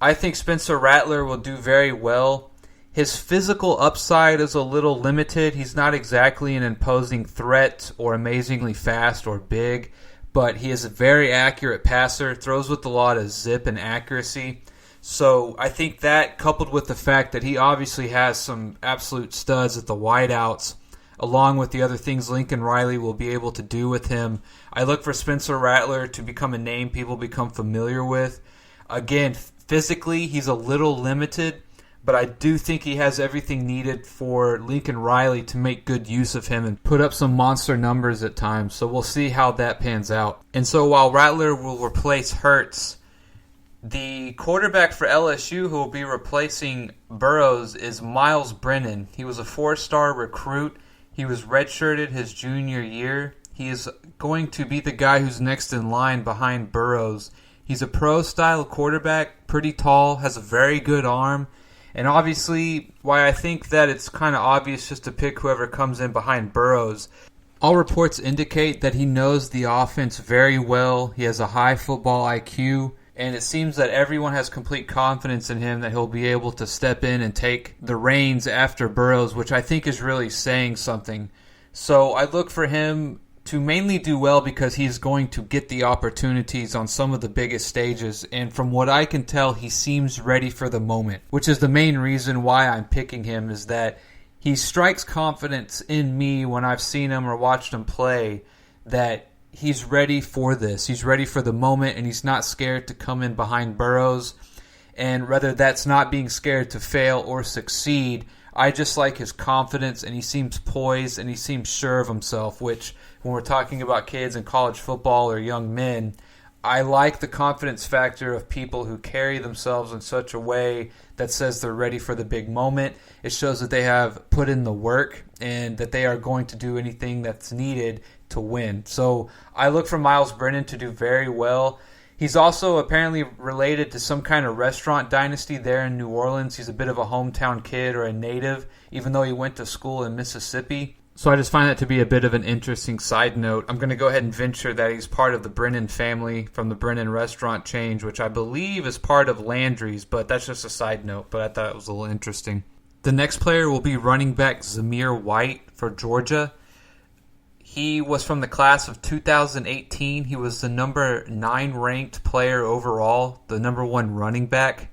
I think Spencer Rattler will do very well. His physical upside is a little limited. He's not exactly an imposing threat or amazingly fast or big, but he is a very accurate passer, throws with a lot of zip and accuracy. So I think that, coupled with the fact that he obviously has some absolute studs at the wideouts, along with the other things Lincoln Riley will be able to do with him, I look for Spencer Rattler to become a name people become familiar with. Again, physically, he's a little limited, but I do think he has everything needed for Lincoln Riley to make good use of him and put up some monster numbers at times. So we'll see how that pans out. And so while Rattler will replace Hurts, the quarterback for LSU who will be replacing Burrows is Miles Brennan. He was a 4-star recruit. He was redshirted his junior year. He is going to be the guy who's next in line behind Burrows. He's a pro-style quarterback, pretty tall, has a very good arm. And obviously, why I think that it's kind of obvious just to pick whoever comes in behind Burrows. All reports indicate that he knows the offense very well. He has a high football IQ. And it seems that everyone has complete confidence in him that he'll be able to step in and take the reins after Burrows, which I think is really saying something. So I look for him to mainly do well because he's going to get the opportunities on some of the biggest stages. And from what I can tell, he seems ready for the moment, which is the main reason why I'm picking him, is that he strikes confidence in me when I've seen him or watched him play that he's ready for this. He's ready for the moment, and he's not scared to come in behind Burrows. And whether that's not being scared to fail or succeed, I just like his confidence, and he seems poised, and he seems sure of himself, which when we're talking about kids in college football or young men, I like the confidence factor of people who carry themselves in such a way that says they're ready for the big moment. It shows that they have put in the work and that they are going to do anything that's needed to win. So I look for Miles Brennan to do very well. He's also apparently related to some kind of restaurant dynasty there in New Orleans. He's a bit of a hometown kid or a native, even though he went to school in Mississippi. So I just find that to be a bit of an interesting side note. I'm going to go ahead and venture that he's part of the Brennan family from the Brennan restaurant chain, which I believe is part of Landry's, but that's just a side note, but I thought it was a little interesting. The next player will be running back Zamir White for Georgia. He was from the class of 2018. He was the number 9 ranked player overall, the number 1 running back.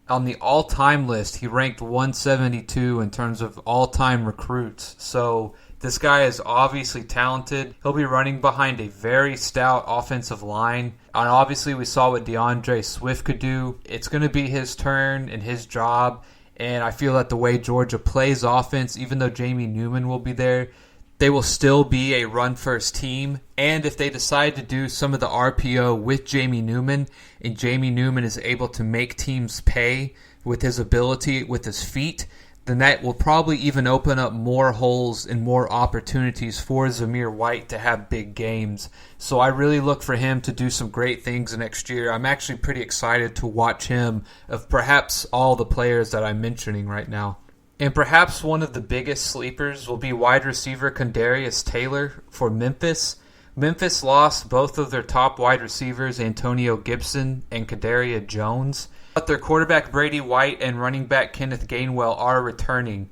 On the all-time list, he ranked 172 in terms of all-time recruits. So this guy is obviously talented. He'll be running behind a very stout offensive line. And obviously, we saw what DeAndre Swift could do. It's going to be his turn and his job. And I feel that the way Georgia plays offense, even though Jamie Newman will be there, they will still be a run-first team. And if they decide to do some of the RPO with Jamie Newman, and Jamie Newman is able to make teams pay with his ability, with his feet, then that will probably even open up more holes and more opportunities for Zamir White to have big games. So I really look for him to do some great things next year. I'm actually pretty excited to watch him of perhaps all the players that I'm mentioning right now. And perhaps one of the biggest sleepers will be wide receiver Kadarius Taylor for Memphis. Memphis lost both of their top wide receivers, Antonio Gibson and Kadarius Jones. But their quarterback Brady White and running back Kenneth Gainwell are returning.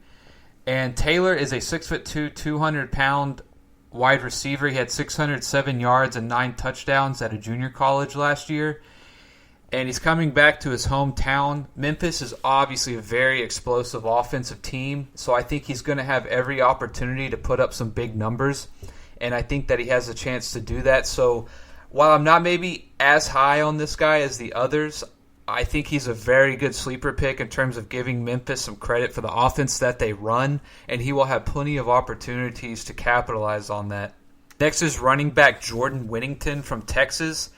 And Taylor is a 6'2", 200-pound wide receiver. He had 607 yards and 9 touchdowns at a junior college last year. And he's coming back to his hometown. Memphis is obviously a very explosive offensive team, so I think he's going to have every opportunity to put up some big numbers. And I think that he has a chance to do that. So while I'm not maybe as high on this guy as the others, I think he's a very good sleeper pick in terms of giving Memphis some credit for the offense that they run, and he will have plenty of opportunities to capitalize on that. Next is running back Jordan Whittington from Texas.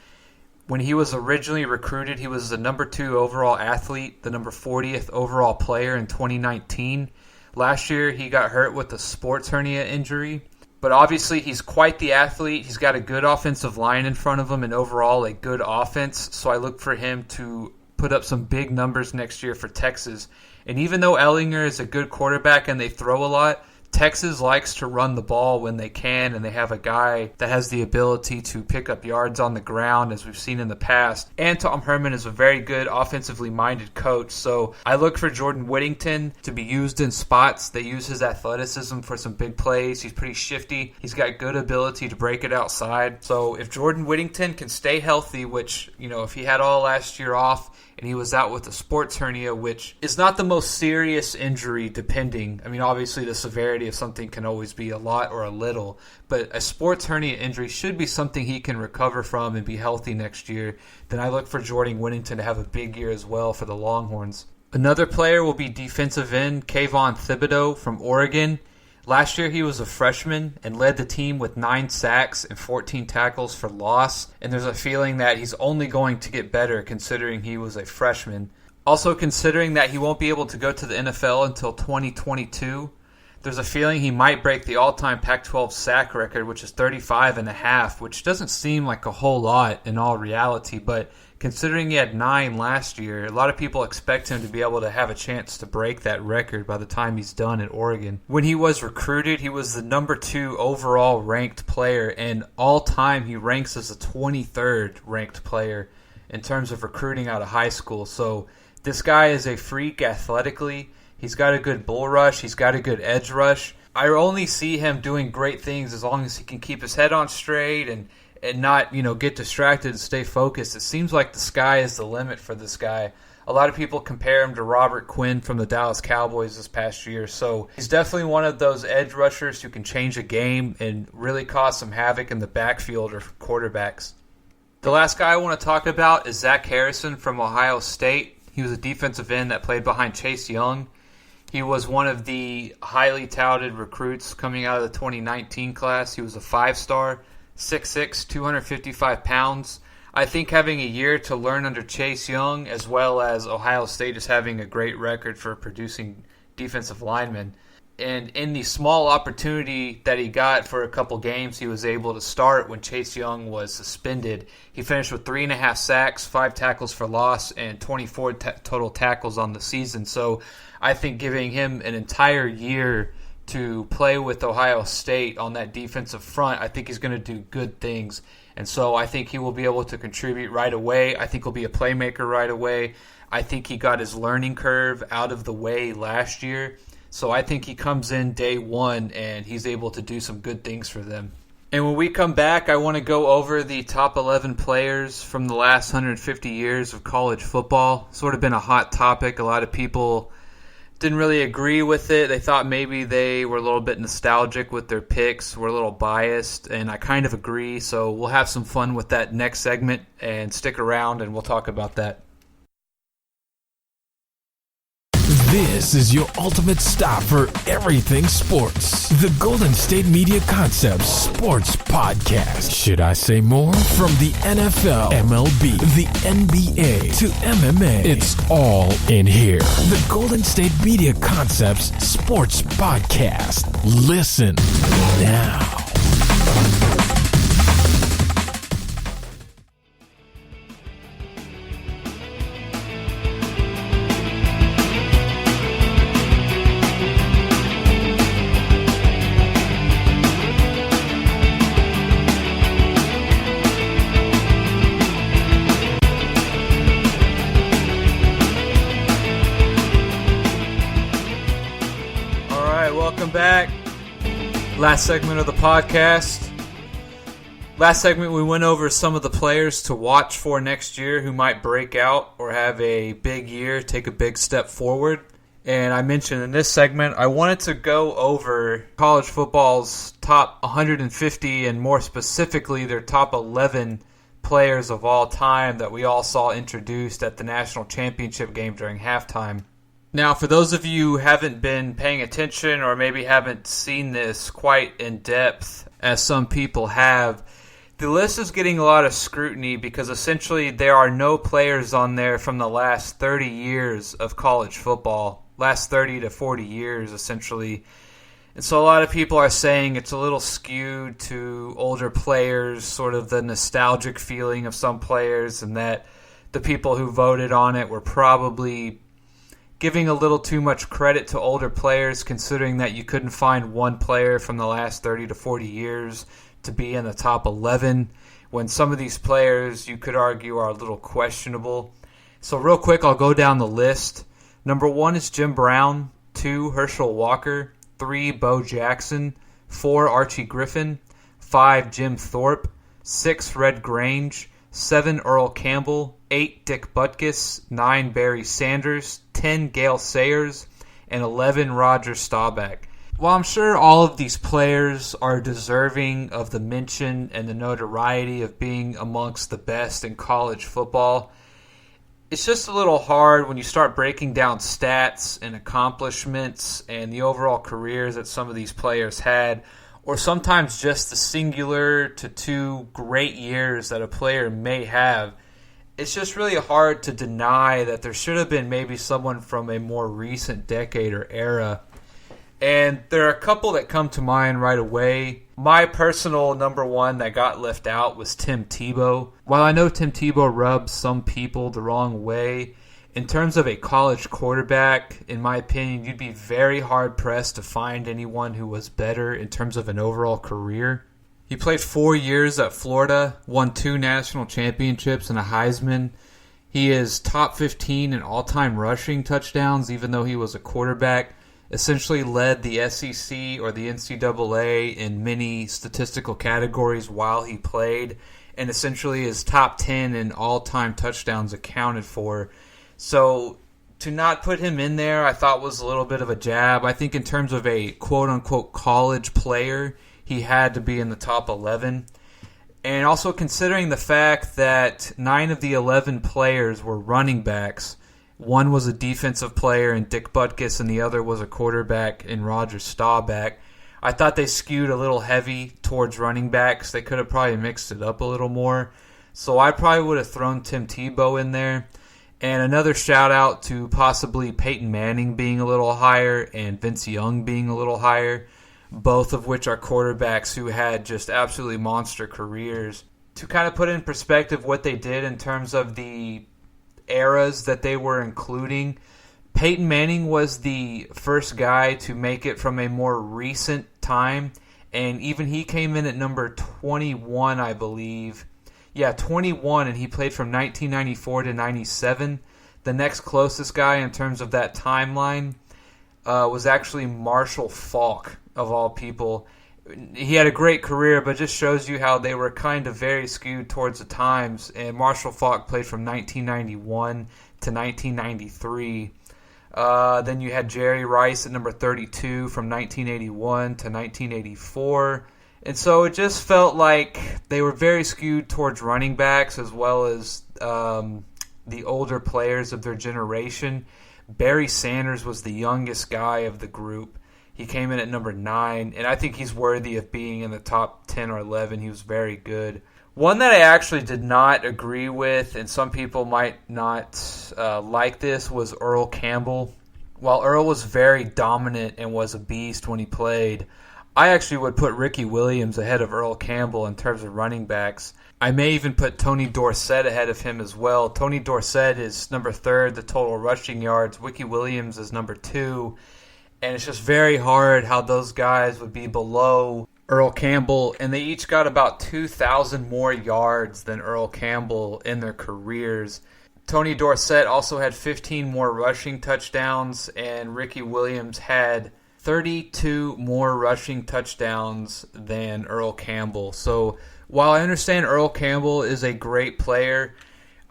When he was originally recruited, he was the number 2 overall athlete, the number 40th overall player in 2019. Last year, he got hurt with a sports hernia injury. But obviously, he's quite the athlete. He's got a good offensive line in front of him and overall a good offense. So I look for him to put up some big numbers next year for Texas. And even though Ellinger is a good quarterback and they throw a lot, Texas likes to run the ball when they can, and they have a guy that has the ability to pick up yards on the ground, as we've seen in the past. And Tom Herman is a very good offensively minded coach, so I look for Jordan Whittington to be used in spots. They use his athleticism for some big plays. He's pretty shifty. He's got good ability to break it outside. So if Jordan Whittington can stay healthy, which, if he had all last year off, and he was out with a sports hernia, which is not the most serious injury, depending. I mean, obviously the severity of something can always be a lot or a little, but a sports hernia injury should be something he can recover from and be healthy next year. Then I look for Jordan Whittington to have a big year as well for the Longhorns. Another player will be defensive end Kayvon Thibodeau from Oregon. Last year, he was a freshman and led the team with 9 sacks and 14 tackles for loss. And there's a feeling that he's only going to get better considering he was a freshman. Also, considering that he won't be able to go to the NFL until 2022, there's a feeling he might break the all-time Pac-12 sack record, which is 35.5, which doesn't seem like a whole lot in all reality, but considering he had 9 last year, a lot of people expect him to be able to have a chance to break that record by the time he's done at Oregon. When he was recruited, he was the number 2 overall ranked player, and all-time he ranks as the 23rd ranked player in terms of recruiting out of high school. So this guy is a freak athletically. He's got a good bull rush. He's got a good edge rush. I only see him doing great things as long as he can keep his head on straight and not, get distracted and stay focused. It seems like the sky is the limit for this guy. A lot of people compare him to Robert Quinn from the Dallas Cowboys this past year. So he's definitely one of those edge rushers who can change a game and really cause some havoc in the backfield or quarterbacks. The last guy I want to talk about is Zach Harrison from Ohio State. He was a defensive end that played behind Chase Young. He was one of the highly touted recruits coming out of the 2019 class. He was a 5-star, 6'6", 255 pounds. I think having a year to learn under Chase Young, as well as Ohio State is having a great record for producing defensive linemen. And in the small opportunity that he got for a couple games, he was able to start when Chase Young was suspended. He finished with 3.5 sacks, 5 tackles for loss, and 24 total tackles on the season. So I think giving him an entire year to play with Ohio State on that defensive front, I think he's going to do good things. And so I think he will be able to contribute right away. I think he'll be a playmaker right away. I think he got his learning curve out of the way last year. So I think he comes in day one and he's able to do some good things for them. And when we come back, I want to go over the top 11 players from the last 150 years of college football. Sort of been a hot topic. A lot of people didn't really agree with it. They thought maybe they were a little bit nostalgic with their picks, were a little biased, and I kind of agree. So we'll have some fun with that next segment, and stick around and we'll talk about that. This is your ultimate stop for everything sports. The Golden State Media Concepts Sports Podcast. Should I say more? From the NFL, MLB, the NBA to MMA, it's all in here. The Golden State Media Concepts Sports Podcast. Listen now. Back. Last segment of the podcast. Last segment we went over some of the players to watch for next year who might break out or have a big year, take a big step forward. And I mentioned in this segment I wanted to go over college football's top 150 and more specifically their top 11 players of all time that we all saw introduced at the national championship game during halftime. Now, for those of you who haven't been paying attention or maybe haven't seen this quite in depth, as some people have, the list is getting a lot of scrutiny because essentially there are no players on there from the last 30 years of college football, last 30 to 40 years essentially. And so a lot of people are saying it's a little skewed to older players, sort of the nostalgic feeling of some players, and that the people who voted on it were probably giving a little too much credit to older players, considering that you couldn't find one player from the last 30 to 40 years to be in the top 11, when some of these players you could argue are a little questionable. So real quick, I'll go down the list. Number 1 is Jim Brown, 2 Herschel Walker, 3 Bo Jackson, 4 Archie Griffin, 5 Jim Thorpe, 6 Red Grange, 7 Earl Campbell, 8 Dick Butkus, 9 Barry Sanders, 10 Gale Sayers, and 11 Roger Staubach. While I'm sure all of these players are deserving of the mention and the notoriety of being amongst the best in college football, it's just a little hard when you start breaking down stats and accomplishments and the overall careers that some of these players had, or sometimes just the singular to 2 great years that a player may have. It's just really hard to deny that there should have been maybe someone from a more recent decade or era. And there are a couple that come to mind right away. My personal number 1 that got left out was Tim Tebow. While I know Tim Tebow rubs some people the wrong way, in terms of a college quarterback, in my opinion, you'd be very hard-pressed to find anyone who was better in terms of an overall career. He played 4 years at Florida, won 2 national championships and a Heisman. He is top 15 in all-time rushing touchdowns, even though he was a quarterback. Essentially led the SEC or the NCAA in many statistical categories while he played, and essentially is top 10 in all-time touchdowns accounted for. So to not put him in there, I thought was a little bit of a jab. I think in terms of a quote-unquote college player, he had to be in the top 11. And also considering the fact that 9 of the 11 players were running backs, one was a defensive player in Dick Butkus and the other was a quarterback in Roger Staubach, I thought they skewed a little heavy towards running backs. They could have probably mixed it up a little more. So I probably would have thrown Tim Tebow in there. And another shout out to possibly Peyton Manning being a little higher and Vince Young being a little higher, both of which are quarterbacks who had just absolutely monster careers. To kind of put in perspective what they did in terms of the eras that they were including, Peyton Manning was the first guy to make it from a more recent time, and even he came in at number 21, I believe. Yeah, 21, and he played from 1994 to 97. The next closest guy in terms of that timeline was actually Marshall Faulk, of all people. he had a great career, but just shows you how they were kind of very skewed towards the times. And Marshall Faulk played from 1991 to 1993. Then you had Jerry Rice at number 32 from 1981 to 1984. And so it just felt like they were very skewed towards running backs as well as the older players of their generation. Barry Sanders was the youngest guy of the group. He came in at number 9, and I think he's worthy of being in the top 10 or 11. He was very good. One that I actually did not agree with, and some people might not like this, was Earl Campbell. While Earl was very dominant and was a beast when he played, I actually would put Ricky Williams ahead of Earl Campbell in terms of running backs. I may even put Tony Dorsett ahead of him as well. Tony Dorsett is number 3rd, the total rushing yards. Ricky Williams is number 2. And it's just very hard how those guys would be below Earl Campbell. And they each got about 2,000 more yards than Earl Campbell in their careers. Tony Dorsett also had 15 more rushing touchdowns, and Ricky Williams had 32 more rushing touchdowns than Earl Campbell. So while I understand Earl Campbell is a great player,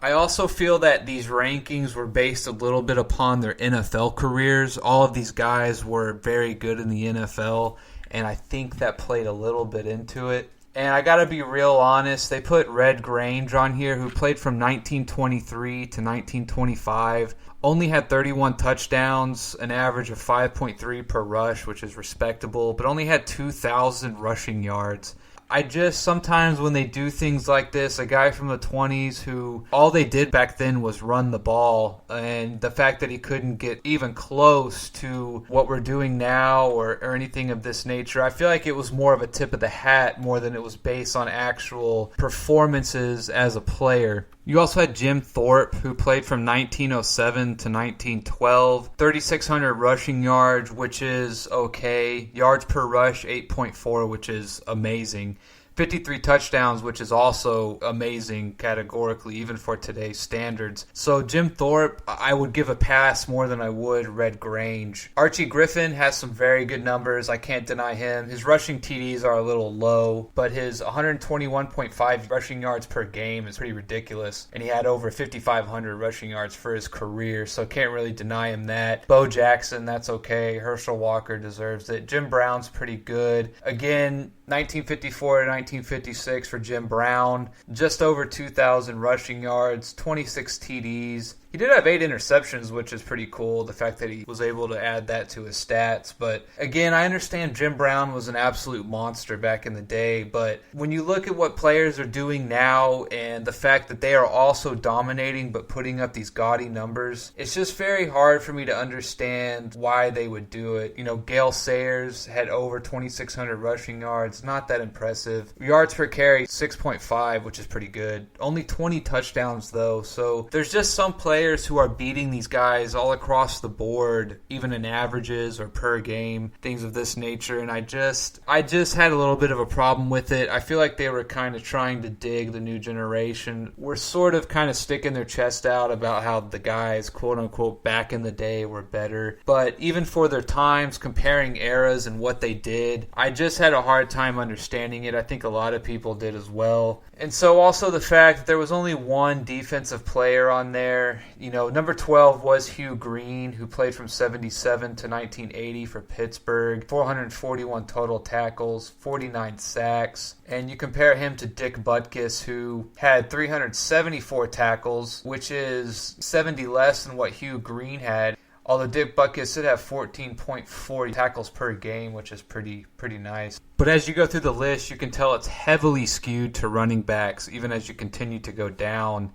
I also feel that these rankings were based a little bit upon their NFL careers. All of these guys were very good in the NFL, and I think that played a little bit into it. And I got to be real honest, they put Red Grange on here, who played from 1923 to 1925, only had 31 touchdowns, an average of 5.3 per rush, which is respectable, but only had 2,000 rushing yards. I just, sometimes when they do things like this, a guy from the 20s who all they did back then was run the ball, and the fact that he couldn't get even close to what we're doing now or anything of this nature, I feel like it was more of a tip of the hat more than it was based on actual performances as a player. You also had Jim Thorpe, who played from 1907 to 1912. 3,600 rushing yards, which is okay. Yards per rush, 8.4, which is amazing. 53 touchdowns, which is also amazing categorically, even for today's standards. So Jim Thorpe, I would give a pass more than I would Red Grange. Archie Griffin has some very good numbers. I can't deny him. His rushing TDs are a little low, but his 121.5 rushing yards per game is pretty ridiculous. And he had over 5,500 rushing yards for his career, so can't really deny him that. Bo Jackson, that's okay. Herschel Walker deserves it. Jim Brown's pretty good. Again, 1954 to 1956 for Jim Brown. Just over 2,000 rushing yards, 26 TDs. He did have 8 interceptions, which is pretty cool, the fact that he was able to add that to his stats. But again, I understand Jim Brown was an absolute monster back in the day, but when you look at what players are doing now and the fact that they are also dominating but putting up these gaudy numbers, it's just very hard for me to understand why they would do it. You know, Gale Sayers had over 2,600 rushing yards, not that impressive. Yards per carry, 6.5, which is pretty good. Only 20 touchdowns though, so there's just some players who are beating these guys all across the board, even in averages or per game, things of this nature, and I just had a little bit of a problem with it. I feel like they were kind of trying to dig the new generation. We're sort of kind of sticking their chest out about how the guys, quote unquote, back in the day were better, but even for their times, comparing eras and what they did, I just had a hard time understanding it. I think a lot of people did as well. And so also the fact that there was only one defensive player on there. You know, number 12 was Hugh Green, who played from 77 to 1980 for Pittsburgh. 441 total tackles, 49 sacks. And you compare him to Dick Butkus, who had 374 tackles, which is 70 less than what Hugh Green had. Although Dick Butkus did have 14.4 tackles per game, which is pretty nice. But as you go through the list, you can tell it's heavily skewed to running backs, even as you continue to go down.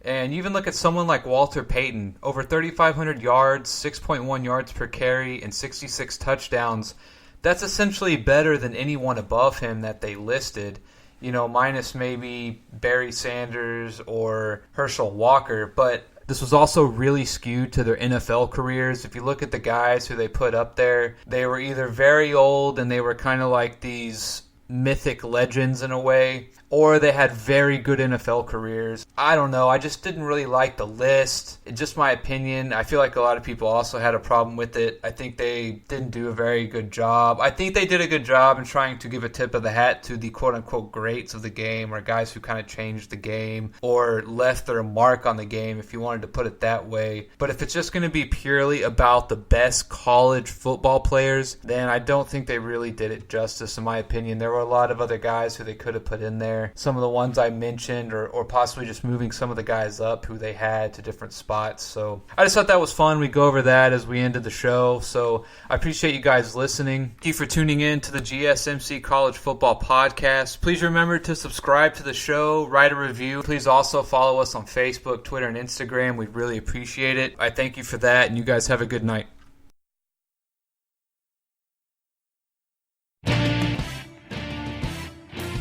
And you even look at someone like Walter Payton, over 3,500 yards, 6.1 yards per carry, and 66 touchdowns. That's essentially better than anyone above him that they listed, you know, minus maybe Barry Sanders or Herschel Walker. But this was also really skewed to their NFL careers. If you look at the guys who they put up there, they were either very old and they were kind of like these mythic legends in a way, or they had very good NFL careers. I don't know. I just didn't really like the list. It's just my opinion. I feel like a lot of people also had a problem with it. I think they didn't do a very good job. I think they did a good job in trying to give a tip of the hat to the quote-unquote greats of the game, or guys who kind of changed the game or left their mark on the game, if you wanted to put it that way. But if it's just going to be purely about the best college football players, then I don't think they really did it justice, in my opinion. There were a lot of other guys who they could have put in there. Some of the ones I mentioned, or possibly just moving some of the guys up who they had to different spots. So I just thought that was fun. We go over that as we ended the show. So I appreciate you guys listening. Thank you for tuning in to the GSMC College Football Podcast. Please remember to subscribe to the show, write a review. Please also follow us on Facebook, Twitter, and Instagram. We'd really appreciate it. I thank you for that, and you guys have a good night.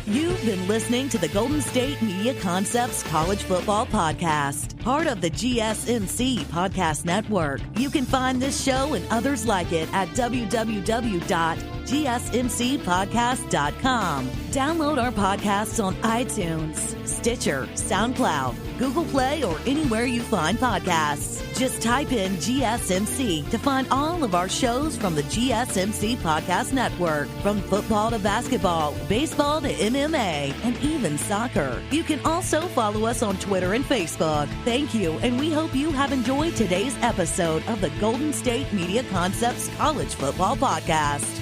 You've been listening to the Golden State Media Concepts College Football Podcast, part of the GSMC Podcast Network. You can find this show and others like it at www.gsmcpodcast.com. Download our podcasts on iTunes, Stitcher, SoundCloud, Google Play, or anywhere you find podcasts. Just type in GSMC to find all of our shows from the GSMC Podcast Network, from football to basketball, baseball to MMA, and even soccer. You can also follow us on Twitter and Facebook. Thank you, and we hope you have enjoyed today's episode of the Golden State Media Concepts College Football Podcast.